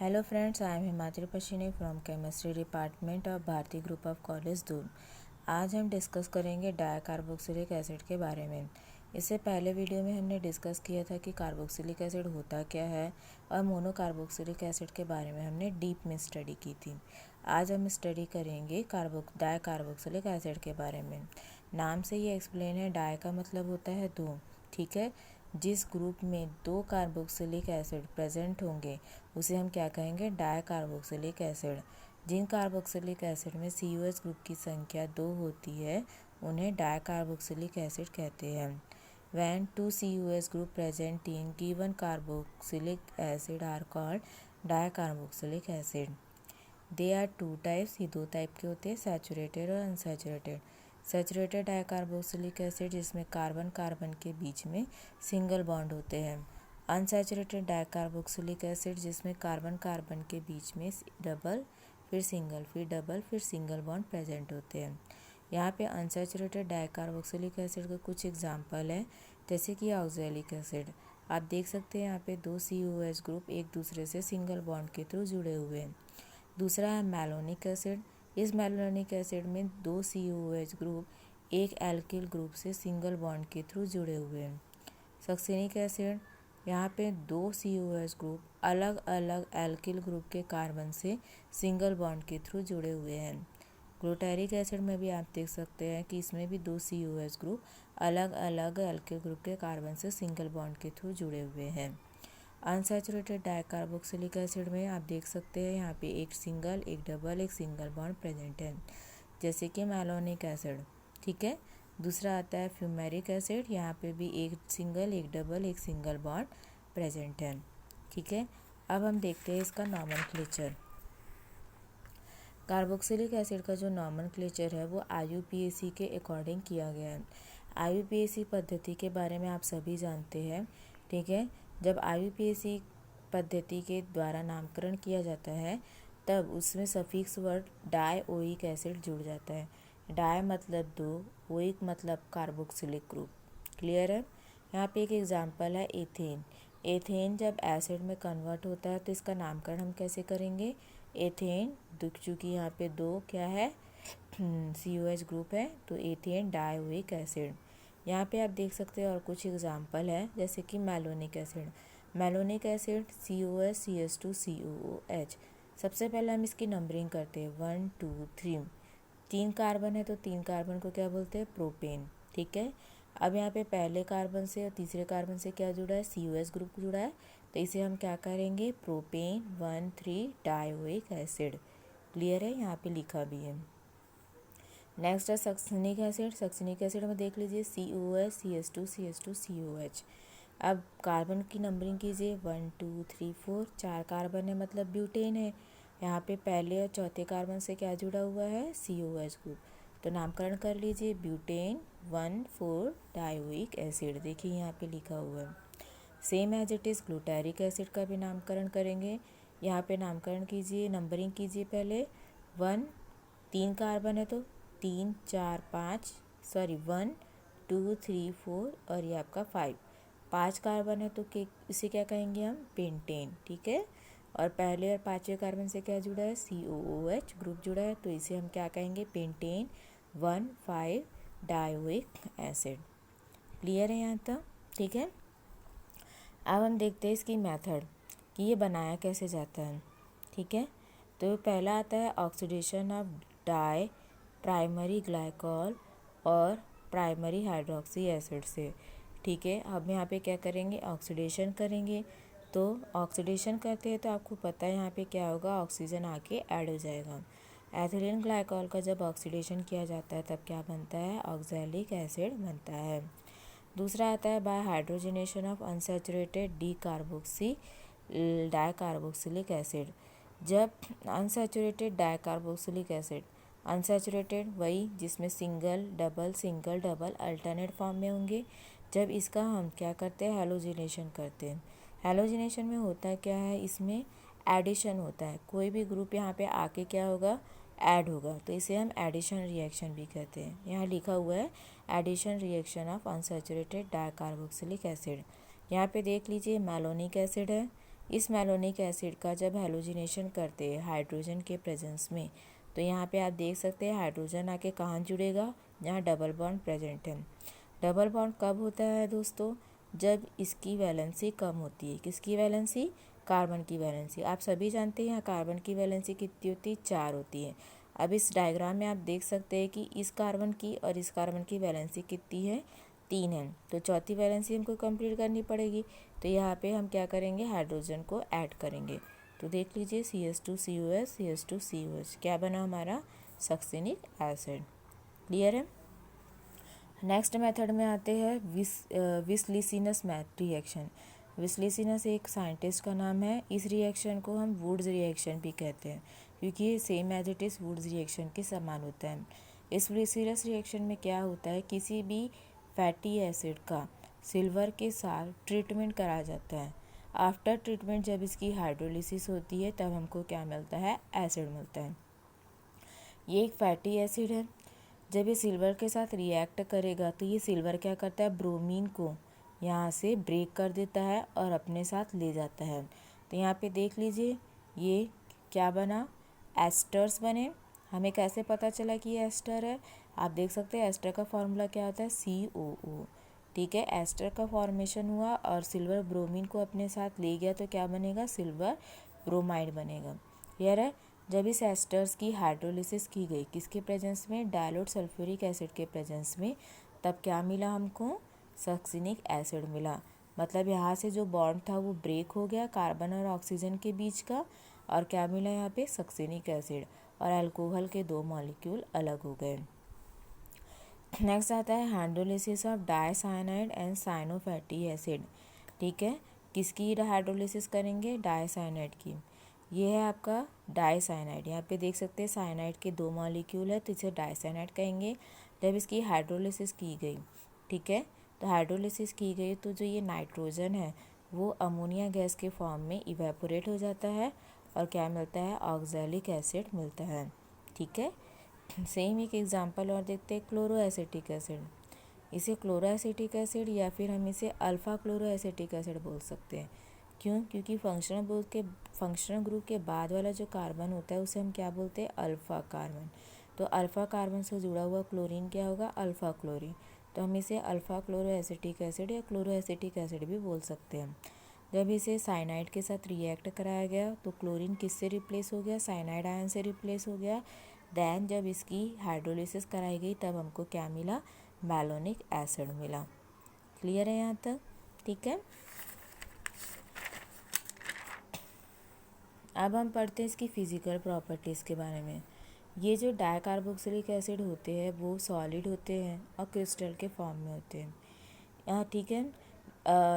Hello friends, I am Himadri Pashini from chemistry department of Bharati group of college दूर। आज हम discuss करेंगे डाई कार्बोक्सिलिक एसिड के बारे में। इससे पहले वीडियो में हमने डिस्कस किया था कि कार्बोक्सिलिक एसिड होता क्या है और मोनो कार्बोक्सिलिक एसिड के बारे में हमने डीप में स्टडी की थी। आज हम स्टडी करेंगे डाई कार्बोक्सिलिक एसिड के बारे में। नाम से ये एक्सप्लेन है, डाई का मतलब होता है दो, ठीक है। जिस ग्रुप में दो कार्बोक्सिलिक एसिड प्रेजेंट होंगे उसे हम क्या कहेंगे, डाई कार्बोक्सिलिक एसिड। जिन कार्बोक्सिलिक एसिड में COH ग्रुप की संख्या 2 होती है उन्हें डाई कार्बोक्सिलिक एसिड कहते हैं। When two COH group present in given carboxylic acid are called dicarboxylic acid. They are two types, ये दो टाइप के होते हैं, सैचुरेटेड और अनसैचुरेटेड। सैचुरेटेड डाइकार्बोक्सिलिक एसिड जिसमें कार्बन कार्बन के बीच में सिंगल बॉन्ड होते हैं। अनसैचुरेटेड डाइकार्बोक्सिलिक एसिड जिसमें कार्बन कार्बन के बीच में डबल फिर सिंगल फिर डबल फिर सिंगल बॉन्ड प्रेजेंट होते हैं। यहाँ पे अनसैचुरेटेड डाइकार्बोक्सिलिक एसिड का कुछ एग्जांपल है, जैसे कि ऑक्सैलिक एसिड। आप देख सकते हैं यहाँ पे दो COH ग्रुप एक दूसरे से सिंगल बॉन्ड के थ्रू जुड़े हुए हैं। दूसरा है मैलोनिक एसिड। इस मैलोनिक एसिड में दो COH ग्रुप एक एल्किल ग्रुप से सिंगल बॉन्ड के थ्रू जुड़े हुए हैं। सक्सिनिक एसिड, यहाँ पे दो COH ग्रुप अलग अलग एल्किल ग्रुप के कार्बन से सिंगल बॉन्ड के थ्रू जुड़े हुए हैं। ग्लूटारिक एसिड में भी आप देख सकते हैं कि इसमें भी दो COH ग्रुप अलग अलग एल्किल ग्रुप के कार्बन से सिंगल बॉन्ड के थ्रू जुड़े हुए हैं। अनसैचुरेटेड डाइकार्बोक्सिलिक एसिड में आप देख सकते हैं यहाँ पे एक सिंगल एक डबल एक सिंगल बॉन्ड प्रेजेंट है, जैसे कि मैलोनिक एसिड, ठीक है। दूसरा आता है फ्यूमेरिक एसिड, यहाँ पे भी एक सिंगल एक डबल एक सिंगल बॉन्ड प्रेजेंट है, ठीक है। अब हम देखते हैं इसका नॉमेनक्लेचर। कार्बोक्सिलिक एसिड का जो नॉमेनक्लेचर है वो IUPAC के अकॉर्डिंग किया गया है। IUPAC पद्धति के बारे में आप सभी जानते हैं, ठीक है। जब IUPAC पद्धति के द्वारा नामकरण किया जाता है तब उसमें सफिक्स वर्ड डाइओइक एसिड जुड़ जाता है। डाई मतलब दो, ओइक मतलब कार्बोक्सिलिक ग्रुप, क्लियर है। यहाँ पे एक एग्जांपल है एथेन। एथेन जब एसिड में कन्वर्ट होता है तो इसका नामकरण हम कैसे करेंगे, एथेन। चूँकि यहाँ पे दो क्या है COH ग्रुप है तो एथेन डाइओइक एसिड। यहाँ पे आप देख सकते हैं और कुछ एग्जांपल है, जैसे कि malonic acid. Malonic acid COH CH2 COOH। सबसे पहले हम इसकी नंबरिंग करते हैं 1 2 3। 3 कार्बन है तो 3 कार्बन को क्या बोलते हैं, प्रोपेन, ठीक है। अब यहाँ पे पहले कार्बन से और तीसरे कार्बन से क्या जुड़ा है, COH ग्रुप जुड़ा है, तो इसे हम क्या करेंगे, प्रोपेन 1,3 डाइओइक एसिड, क्लियर है, यहाँ पे लिखा भी है। नेक्स्ट है सक्सिनिक एसिड। सक्सिनिक एसिड में देख लीजिए COH CH2 CH2 COH। अब कार्बन की नंबरिंग कीजिए 1 2 3 4। 4 कार्बन है मतलब ब्यूटेन है। यहाँ पे पहले और चौथे कार्बन से क्या जुड़ा हुआ है, COH ग्रुप, तो नामकरण कर लीजिए ब्यूटेन 1,4 डाइओइक एसिड, देखिए यहाँ पे लिखा हुआ है। Same as it is glutaric acid का भी नामकरण करेंगे। यहाँ पे नामकरण कीजिए, नंबरिंग कीजिए पहले 1। 3 कार्बन है तो 3 4 5, सॉरी 1 2 3 4 और ये आपका 5। 5 कार्बन है तो इसे क्या कहेंगे हम, पेंटेन, ठीक है। और पहले और पाँचवें कार्बन से क्या जुड़ा है, COOH ग्रुप जुड़ा है, तो इसे हम क्या कहेंगे, पेंटेन 1,5 डाइओइक एसिड, क्लियर है यहाँ तक, ठीक है। अब हम देखते हैं इसकी मेथड कि ये बनाया कैसे जाता है, ठीक है। तो पहला आता है oxidation of di primary glycol और प्राइमरी हाइड्रोक्सी एसिड से, ठीक है। अब यहाँ पे क्या करेंगे, ऑक्सीडेशन करेंगे। तो ऑक्सीडेशन करते हैं तो आपको पता है यहाँ पे क्या होगा, ऑक्सीजन आके ऐड हो जाएगा। एथिलीन ग्लाइकॉल का जब ऑक्सीडेशन किया जाता है तब क्या बनता है, ऑक्सैलिक एसिड बनता है। दूसरा आता है by hydrogenation of unsaturated dicarboxylic acid. जब अनसैचुरेटेड डाइकार्बोक्सिलिक एसिड, अनसैचुरेटेड वही जिसमें सिंगल डबल अल्टरनेट फॉर्म में होंगे, जब इसका हम क्या करते हैं, हैलोजिनेशन करते हैं। हैलोजिनेशन में होता क्या है, इसमें एडिशन होता है, कोई भी ग्रुप यहाँ पे आके क्या होगा, ऐड होगा, तो इसे हम एडिशन रिएक्शन भी कहते हैं। यहाँ लिखा हुआ है addition reaction of unsaturated dicarboxylic acid. यहाँ पे देख लीजिए मैलोनिक एसिड है, इस मैलोनिक एसिड का जब हैलोजिनेशन करते हैं हाइड्रोजन के प्रेजेंस में, तो यहाँ पे आप देख सकते हैं हाइड्रोजन आके कहाँ जुड़ेगा, जहाँ डबल बॉन्ड प्रेजेंट है। डबल बॉन्ड कब होता है दोस्तों, जब इसकी वैलेंसी कम होती है। किसकी वैलेंसी, कार्बन की वैलेंसी। आप सभी जानते हैं यहाँ कार्बन की वैलेंसी कितनी होती है, 4 होती है। अब इस डायग्राम में आप देख सकते हैं कि इस कार्बन की और इस कार्बन की वैलेंसी कितनी है, 3 है। तो चौथी वैलेंसी हमको कंप्लीट करनी पड़ेगी। तो यहाँ पे हम क्या करेंगे, हाइड्रोजन को ऐड करेंगे। तो देख लीजिए CH2COH CH2COH क्या बना हमारा, सक्सिनिक एसिड। क्लियर है। नेक्स्ट मेथड में आते हैं विस्लिसिनस मैथ रिएक्शन। विस्लिसिनस एक साइंटिस्ट का नाम है। इस रिएक्शन को हम वुड्स रिएक्शन भी कहते हैं, क्योंकि ये same as it is Woods reaction के समान होता है। इस विस्लिसिनस रिएक्शन में क्या होता है, किसी भी फैटी एसिड का सिल्वर के साथ ट्रीटमेंट करा जाता है। आफ्टर ट्रीटमेंट जब इसकी हाइड्रोलिसिस होती है तब हमको क्या मिलता है, एसिड मिलता है। ये एक फैटी एसिड है। जब ये सिल्वर के साथ रिएक्ट करेगा तो ये सिल्वर क्या करता है, ब्रोमीन को यहाँ से ब्रेक कर देता है और अपने साथ ले जाता है। तो यहाँ पे देख लीजिए ये क्या बना, एस्टर्स बने। हमें कैसे पता चला कि ये एस्टर है, आप देख सकते हैं एस्टर का फॉर्मूला क्या होता है, COO। ठीक है, एस्टर का फॉर्मेशन हुआ और सिल्वर ब्रोमीन को अपने साथ ले गया तो क्या बनेगा, सिल्वर ब्रोमाइड बनेगा। क्लियर है। जब इस एस्टर्स की हाइड्रोलिसिस की गई किसके प्रेजेंस में, डाइल्यूट सल्फ्यूरिक एसिड के प्रेजेंस में, तब क्या मिला हमको, सक्सिनिक एसिड मिला। मतलब यहाँ से जो बॉन्ड था वो ब्रेक हो गया कार्बन और ऑक्सीजन के बीच का, और क्या मिला यहाँ पे, सक्सिनिक एसिड, और अल्कोहल के 2 मॉलिक्यूल अलग हो गए। नेक्स्ट आता है हाइड्रोलिसिस ऑफ डाइसाइनाइड एंड साइनोफैटी एसिड। ठीक है, किसकी हाइड्रोलिसिस करेंगे, डाइसाइनाइड की। ये है आपका डाइसाइनाइड। यहाँ पे देख सकते हैं साइनाइड के 2 मॉलिक्यूल है तो इसे डाइसाइनाइड कहेंगे। जब इसकी हाइड्रोलिसिस की गई, ठीक है, तो हाइड्रोलिसिस की गई तो जो ये नाइट्रोजन है वो अमोनिया गैस के फॉर्म में इवेपोरेट हो जाता है और क्या मिलता है, ऑक्सैलिक एसिड मिलता है। ठीक है। सेम एक एग्जांपल और देखते हैं, क्लोरो एसिटिक एसिड। इसे क्लोरो एसिटिक एसिड या फिर हम इसे अल्फ़ा क्लोरो एसिटिक एसिड बोल सकते हैं। क्यों, क्योंकि फंक्शनल ग्रुप के बाद वाला जो कार्बन होता है उसे हम क्या बोलते हैं, अल्फ़ा कार्बन। तो अल्फ़ा कार्बन से जुड़ा हुआ क्लोरीन क्या होगा, अल्फ़ा क्लोरीन। तो हम इसे अल्फ़ा क्लोरो एसिटिक एसिड या क्लोरो एसिटिक एसिड भी बोल सकते हैं। जब इसे साइनाइड के साथ रिएक्ट कराया गया तो क्लोरीन किससे रिप्लेस हो गया, साइनाइड आयन से रिप्लेस हो गया। दैन जब इसकी हाइड्रोलिसिस कराई गई तब हमको क्या मिला, मैलोनिक एसिड मिला। क्लियर है यहाँ तक। ठीक है। अब हम पढ़ते हैं इसकी फिजिकल प्रॉपर्टीज़ के बारे में। ये जो डाइकार्बोक्सिलिक एसिड होते हैं वो सॉलिड होते हैं और क्रिस्टल के फॉर्म में होते हैं। ठीक है।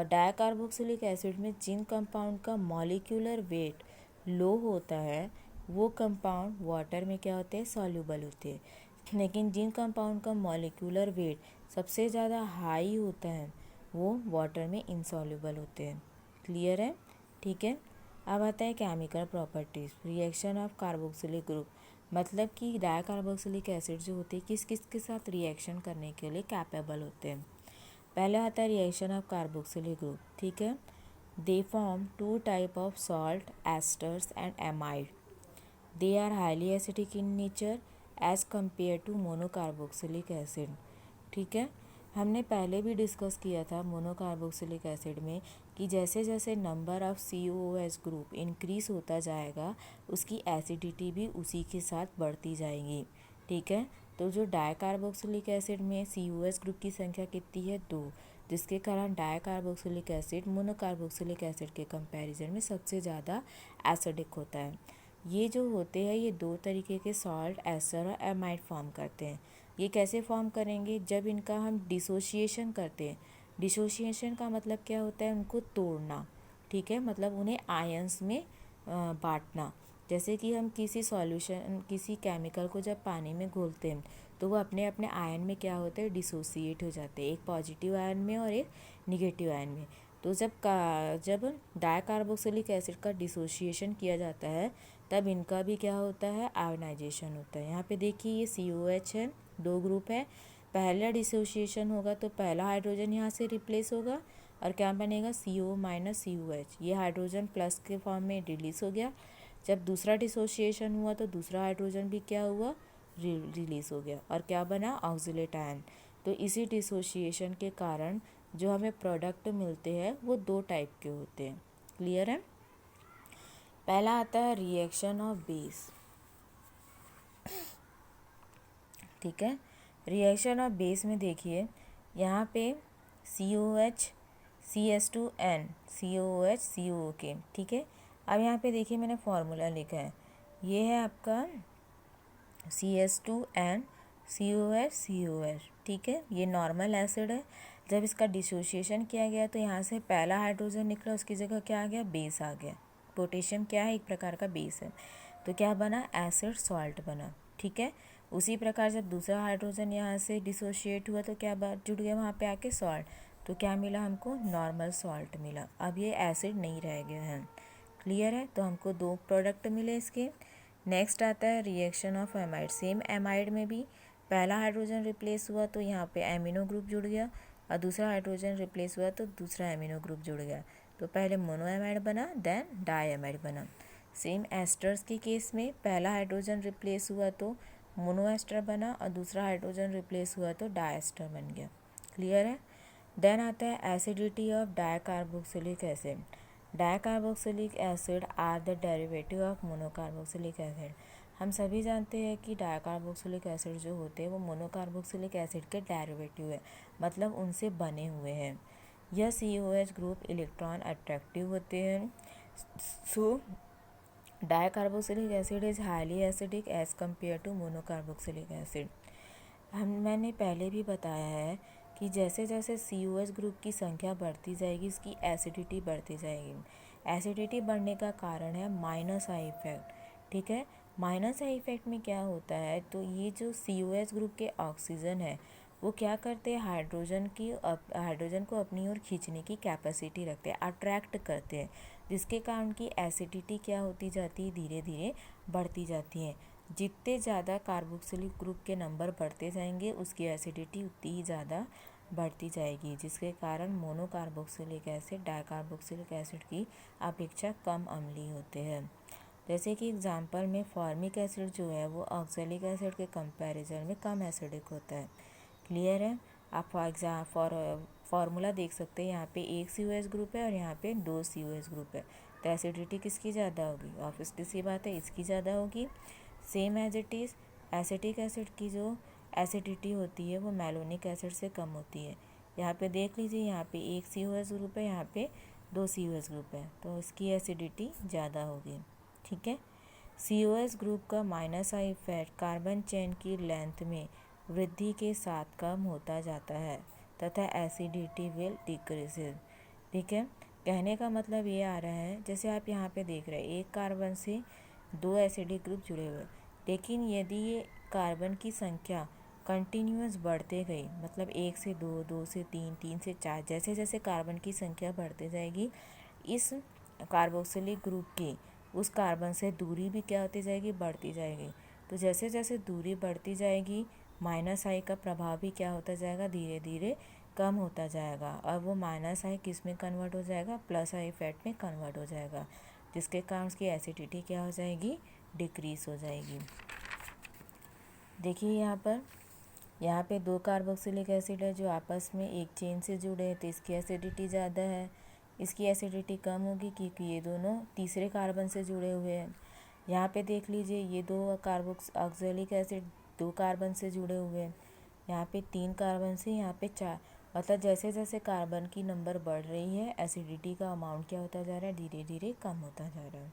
डाइकार्बोक्सिलिक एसिड में जिन कंपाउंड का मॉलिक्यूलर वेट लो होता है वो कंपाउंड वाटर में क्या होते हैं, सॉल्यूबल होते हैं। लेकिन जिन कंपाउंड का मॉलिक्यूलर वेट सबसे ज़्यादा हाई होता है वो वाटर में इनसॉल्यूबल होते हैं। क्लियर है। ठीक है। अब आता है chemical properties, reaction of carboxylic group. मतलब कि डाइकार्बोक्सिलिक एसिड जो होते हैं किस किस के साथ रिएक्शन करने के लिए कैपेबल होते हैं। पहले आता है रिएक्शन ऑफ कार्बोक्सिलिक ग्रुप। ठीक है। They form 2 type of salt, esters and amide. They are highly acidic in nature as compare to monocarboxylic acid. ठीक है। हमने पहले भी डिस्कस किया था मोनोकार्बोक्सिलिक एसिड में कि जैसे जैसे number of COOH group increase होता जाएगा उसकी एसिडिटी भी उसी के साथ बढ़ती जाएगी। ठीक है। तो जो डाइकार्बोक्सिलिक एसिड में COOH ग्रुप की संख्या कितनी है, 2, जिसके कारण डाइकार्बोक्सिलिक एसिड मोनोकार्बोक्सिलिक एसिड के कंपैरिजन में सबसे ज़्यादा एसिडिक होता है। ये जो होते हैं ये 2 तरीके के सॉल्ट, एस्टर और एमाइड फॉर्म करते हैं। ये कैसे फॉर्म करेंगे, जब इनका हम डिसोशिएशन करते हैं। डिसोशिएशन का मतलब क्या होता है, उनको तोड़ना। ठीक है, मतलब उन्हें आयंस में बांटना। जैसे कि हम किसी सॉल्यूशन, किसी केमिकल को जब पानी में घोलते हैं तो वो अपने अपने आयन में क्या होते हैं, डिसोसिएट हो जाते हैं, एक पॉजिटिव आयन में और एक निगेटिव आयन में। तो जब डाइकार्बोक्सिलिक एसिड का डिसोशिएशन किया जाता है तब इनका भी क्या होता है, आयोनाइजेशन होता है। यहाँ पे देखिए ये COH है, 2 ग्रुप है। पहला डिसोशिएशन होगा तो पहला हाइड्रोजन यहाँ से रिप्लेस होगा और क्या बनेगा CO माइनस COH। ये हाइड्रोजन प्लस के फॉर्म में रिलीज़ हो गया। जब दूसरा डिसोसिएशन हुआ तो दूसरा हाइड्रोजन भी क्या हुआ, रिलीज़ हो गया और क्या बना, ऑक्सीलेट आयन। तो इसी डिसोसिएशन के कारण जो हमें प्रोडक्ट मिलते हैं वो दो टाइप के होते हैं। क्लियर है। पहला आता है रिएक्शन ऑफ बेस। ठीक है, रिएक्शन ऑफ बेस में देखिए यहाँ पे COH CH2N COOH COOK। ठीक है, अब यहाँ पे देखिए मैंने फॉर्मूला लिखा है, ये है आपका CH2N COH COH। ठीक है, ये नॉर्मल एसिड है। जब इसका डिसोसिएशन किया गया तो यहाँ से पहला हाइड्रोजन निकला, उसकी जगह क्या आ गया, बेस आ गया। पोटेशियम क्या है, एक प्रकार का बेस है, तो क्या बना, एसिड सॉल्ट बना। ठीक है, उसी प्रकार जब दूसरा हाइड्रोजन यहाँ से डिसोशिएट हुआ तो क्या बात जुड़ गया वहाँ पे आके, सॉल्ट। तो क्या मिला हमको, नॉर्मल सॉल्ट मिला। अब ये एसिड नहीं रह गया है। क्लियर है, तो हमको दो प्रोडक्ट मिले इसके। नेक्स्ट आता है reaction of amide. Same amide में भी पहला हाइड्रोजन रिप्लेस हुआ तो यहाँ पे एमिनो ग्रुप जुड़ गया, और दूसरा हाइड्रोजन रिप्लेस हुआ तो दूसरा एमिनो ग्रुप जुड़ गया। तो पहले मोनोएमाइड बना, देन डाईएमाइड बना। सेम एस्टर्स के केस में पहला हाइड्रोजन रिप्लेस हुआ तो मोनोएस्टर बना, और दूसरा हाइड्रोजन रिप्लेस हुआ तो डाईएस्टर बन गया। क्लियर है। देन आता है acidity of dicarboxylic acid. Dicarboxylic acid are the derivative of monocarboxylic acid. हम सभी जानते हैं कि डाईकार्बोक्सिलिक एसिड जो होते हैं वो मोनोकार्बोक्सिलिक एसिड के डेरिवेटिव है, मतलब उनसे बने हुए हैं। यह COH ग्रुप इलेक्ट्रॉन अट्रैक्टिव होते हैं। So dicarboxylic acid is highly acidic as compare to monocarboxylic acid. मैंने पहले भी बताया है कि जैसे जैसे COH ग्रुप की संख्या बढ़ती जाएगी इसकी एसिडिटी बढ़ती जाएगी। एसिडिटी बढ़ने का कारण है माइनस आई इफेक्ट। ठीक है, माइनस आई इफेक्ट में क्या होता है, तो ये जो COH ग्रुप के ऑक्सीजन है वो क्या करते हैं, हाइड्रोजन को अपनी ओर खींचने की कैपेसिटी रखते हैं, अट्रैक्ट करते हैं, जिसके कारण की एसिडिटी क्या होती जाती है, धीरे धीरे बढ़ती जाती है। जितने ज़्यादा कार्बोक्सिलिक ग्रुप के नंबर बढ़ते जाएंगे उसकी एसिडिटी उतनी ही ज़्यादा बढ़ती जाएगी, जिसके कारण मोनोकार्बोक्सिलिक एसिड डाईकार्बोक्सिलिक एसिड की अपेक्षा कम अम्लीय होते हैं। जैसे कि एग्जांपल में फॉर्मिक एसिड जो है वो ऑक्सैलिक एसिड के कंपैरिजन में कम एसिडिक होता है। क्लियर है। आप फार्मूला देख सकते हैं, यहाँ पे एक COH ग्रुप है और यहाँ पे दो COH ग्रुप है, तो एसिडिटी किसकी ज़्यादा होगी, ऑब्वियसली सी बात है इसकी ज़्यादा होगी। Same as it is acetic acid की जो एसिडिटी होती है वो मैलोनिक एसिड से कम होती है। यहाँ पे देख लीजिए, यहाँ पे एक COH ग्रुप है, यहाँ पे दो COH ग्रुप है, तो इसकी एसिडिटी ज़्यादा होगी। ठीक है, COH ग्रुप का minus I effect carbon chain की लेंथ में वृद्धि के साथ कम होता जाता है तथा एसिडिटी विल डिक्रीजेज। ठीक है, कहने का मतलब ये आ रहा है, जैसे आप यहाँ पे देख रहे हैं एक कार्बन से दो एसिडिक ग्रुप जुड़े हुए, लेकिन यदि ये कार्बन की संख्या कंटिन्यूअस बढ़ते गई, मतलब एक से दो, दो से तीन, तीन से चार, जैसे जैसे कार्बन की संख्या बढ़ती जाएगी इस कार्बोक्सिलिक ग्रुप की उस कार्बन से दूरी भी क्या होती जाएगी, बढ़ती जाएगी। तो जैसे जैसे दूरी बढ़ती जाएगी माइनस आई का प्रभाव भी क्या होता जाएगा, धीरे धीरे कम होता जाएगा, और वो माइनस आई किस में कन्वर्ट हो जाएगा, प्लस आई इफेक्ट में कन्वर्ट हो जाएगा, जिसके कारण उसकी एसिडिटी क्या हो जाएगी, डिक्रीज हो जाएगी। देखिए यहाँ पे दो कार्बोक्सिलिक एसिड है जो आपस में एक चेन से जुड़े हैं, तो इसकी एसिडिटी ज़्यादा है, इसकी एसिडिटी कम होगी क्योंकि ये दोनों तीसरे कार्बन से जुड़े हुए हैं। यहाँ पे देख लीजिए ये दो ऑक्सैलिक एसिड दो कार्बन से जुड़े हुए हैं, यहाँ पे तीन कार्बन से, यहाँ पे चार, मतलब जैसे जैसे कार्बन की नंबर बढ़ रही है एसिडिटी का अमाउंट क्या होता जा रहा है, धीरे धीरे कम होता जा रहा है।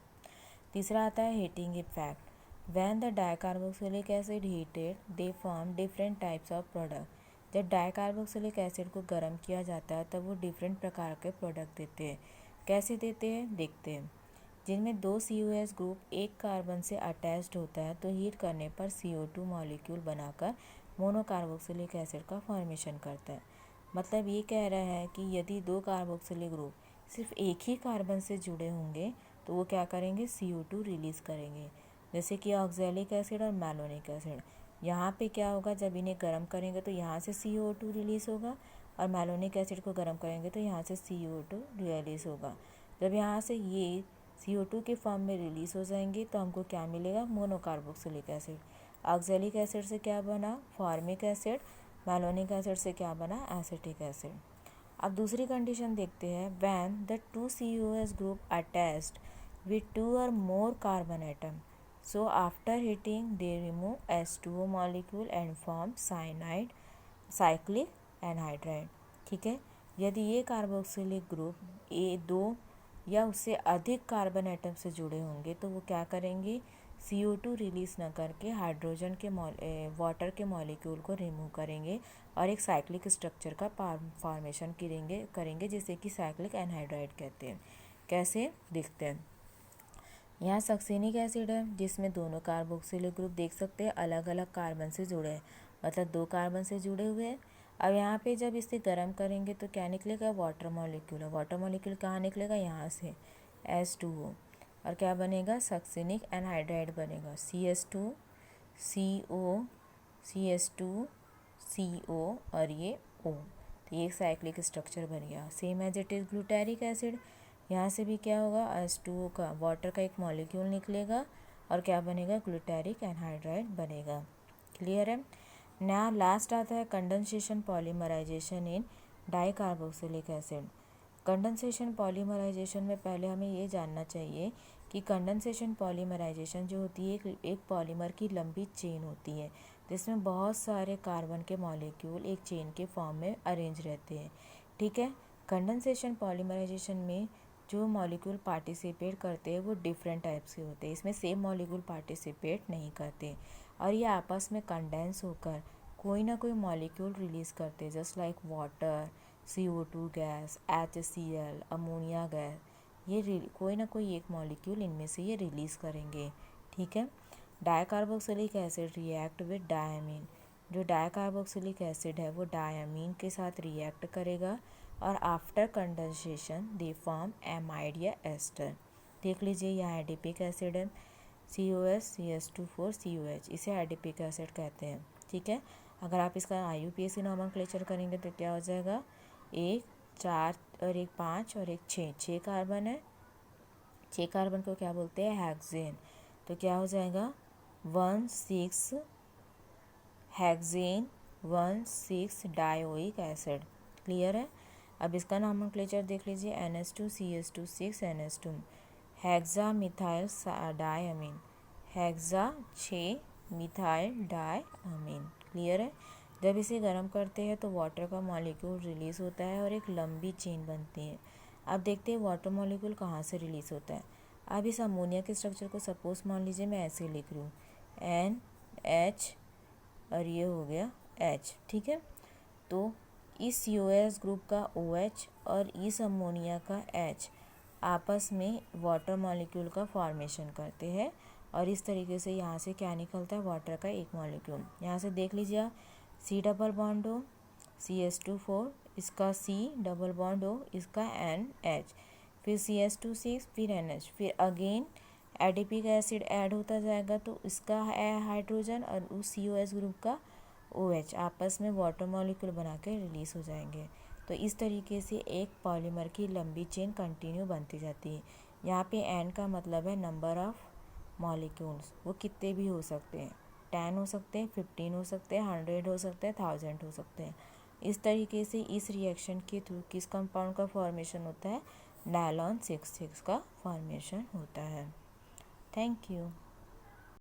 तीसरा आता है heating effect. When the dicarboxylic acid heated, they form different types of product. जब डाईकार्बोक्सिलिक एसिड को गर्म किया जाता है तब वो डिफरेंट प्रकार के प्रोडक्ट देते हैं। कैसे देते हैं, देखते हैं। जिनमें दो COH ग्रुप एक कार्बन से अटैच्ड होता है तो हीट करने पर CO2 मॉलिक्यूल बनाकर मोनोकार्बोक्सिलिक एसिड का फॉर्मेशन करता है। मतलब ये कह रहा है कि यदि दो कार्बोक्सिलिक ग्रुप सिर्फ एक ही कार्बन से जुड़े होंगे तो वो क्या करेंगे, CO2 रिलीज़ करेंगे, जैसे कि ऑक्सैलिक एसिड और मैलोनिक एसिड। यहाँ पे क्या होगा, जब इन्हें गर्म करेंगे तो यहाँ से CO2 रिलीज़ होगा और मैलोनिक एसिड को गर्म करेंगे तो यहाँ से CO2 रिलीज़ होगा। जब यहाँ से ये CO2 के फॉर्म में रिलीज़ हो जाएंगे तो हमको क्या मिलेगा, मोनोकार्बोक्सिलिक एसिड। ऑक्सैलिक एसिड से क्या बना, फॉर्मिक एसिड। मैलोनिक एसिड से क्या बना, एसिटिक एसिड। अब दूसरी कंडीशन देखते हैं, when the 2 COS group attached with 2 or more carbon atom, so after heating they remove H2O molecule and form cyanide cyclic anhydride। ठीक है, यदि ये कार्बोक्सिलिक ग्रुप दो या उससे अधिक कार्बन एटम से जुड़े होंगे तो वो क्या करेंगे, CO2 रिलीज़ न करके हाइड्रोजन के वाटर के मॉलिक्यूल को रिमूव करेंगे और एक साइक्लिक स्ट्रक्चर का फॉर्मेशन करेंगे जिसे कि साइक्लिक एनहाइड्राइड कहते हैं। कैसे दिखते हैं, यहाँ सक्सेनिक एसिड है जिसमें दोनों कार्बोक्सिलिक ग्रुप देख सकते हैं अलग अलग कार्बन से जुड़े हैं, मतलब 2 कार्बन से जुड़े हुए हैं। अब यहाँ पे जब इसे गर्म करेंगे तो क्या निकलेगा, वाटर मॉलिक्यूल है। वाटर मॉलिक्यूल कहाँ निकलेगा, यहाँ से H2O, और क्या बनेगा, सक्सेनिक एनहाइड्राइड बनेगा, CH2 CO CH2 CO और ये O। तो ये एक साइक्लिक स्ट्रक्चर बन गया। Same as it is glutaric acid, यहाँ से भी क्या होगा, H2O का वाटर का एक मॉलिक्यूल निकलेगा और क्या बनेगा, ग्लूटारिक एनहाइड्राइड बनेगा। क्लियर है। now लास्ट आता है कंडेंसेशन पॉलीमराइजेशन इन डाइकार्बोक्सिलिक एसिड। कंडेंसेशन पॉलीमराइजेशन में पहले हमें ये जानना चाहिए कि कंडेंसेशन पॉलीमराइजेशन जो होती है एक पॉलीमर की लंबी चेन होती है जिसमें बहुत सारे कार्बन के मॉलिक्यूल एक चेन के फॉर्म में अरेंज रहते हैं। ठीक है, कंडेंसेशन पॉलीमराइजेशन में जो मॉलिक्यूल पार्टिसिपेट करते हैं वो डिफरेंट टाइप्स के होते हैं, इसमें सेम मॉलिक्यूल पार्टिसिपेट नहीं करते और ये आपस में कंडेंस होकर कोई ना कोई मॉलिक्यूल रिलीज़ करते हैं, just like water, CO2 gas, HCl, ammonia gas, ये कोई ना कोई एक मॉलिक्यूल इनमें से ये रिलीज़ करेंगे। ठीक है, dicarboxylic acid react with diamine, जो डाइकार्बोक्सिलिक एसिड है वो डायमीन के साथ रिएक्ट करेगा और after condensation they form amide या एस्टर। देख लीजिए यहाँ एडिपिक एसिड है, COS CH2 COH, इसे एडिपिक एसिड कहते हैं। ठीक है, अगर आप इसका IUPAC नॉमेनक्लेचर करेंगे तो क्या हो जाएगा, 1 4 और 1 5 और 1 6 कार्बन है, 6 कार्बन को क्या बोलते हैं, हेक्सेन। तो क्या हो जाएगा 1,6 हेक्सेन 1,6 डायोइक एसिड। क्लियर है। अब इसका नॉमेनक्लेचर देख लीजिए, NH2 CH2 6 NH2, hexa methyl diamine, hexa 6 methyl diamine. Clear है। जब इसे गर्म करते हैं तो वाटर का मॉलिक्यूल रिलीज़ होता है और एक लंबी चेन बनती है। अब देखते हैं वाटर मॉलिक्यूल कहाँ से रिलीज़ होता है। अब इस अमोनिया के स्ट्रक्चर को सपोज मान लीजिए मैं ऐसे लिख रही हूँ, NH और ये हो गया H। ठीक है, तो इस COS ग्रुप का OH और इस अमोनिया का H आपस में वाटर मॉलिक्यूल का फॉर्मेशन करते हैं और इस तरीके से यहाँ से क्या निकलता है, वाटर का एक मॉलिक्यूल। यहाँ से देख लीजिए, C डबल बॉन्ड हो, CH2 4, इसका C डबल बॉन्ड हो, इसका NH, फिर CH2 6, फिर NH, फिर अगेन एडिपिक एसिड ऐड होता जाएगा तो इसका हाइड्रोजन और उस COS ग्रुप का OH आपस में वाटर मॉलिक्यूल बना के रिलीज़ हो जाएंगे। तो इस तरीके से एक पॉलीमर की लंबी चेन कंटिन्यू बनती जाती है। यहाँ पे N का मतलब है नंबर ऑफ मॉलिक्यूल्स, वो कितने भी हो सकते हैं, 10 हो सकते हैं, 15 हो सकते हैं, 100 हो सकते हैं, 1000 हो सकते हैं। इस तरीके से इस रिएक्शन के थ्रू किस कंपाउंड का फॉर्मेशन होता है, नायलॉन 6 का फॉर्मेशन होता है। Thank you.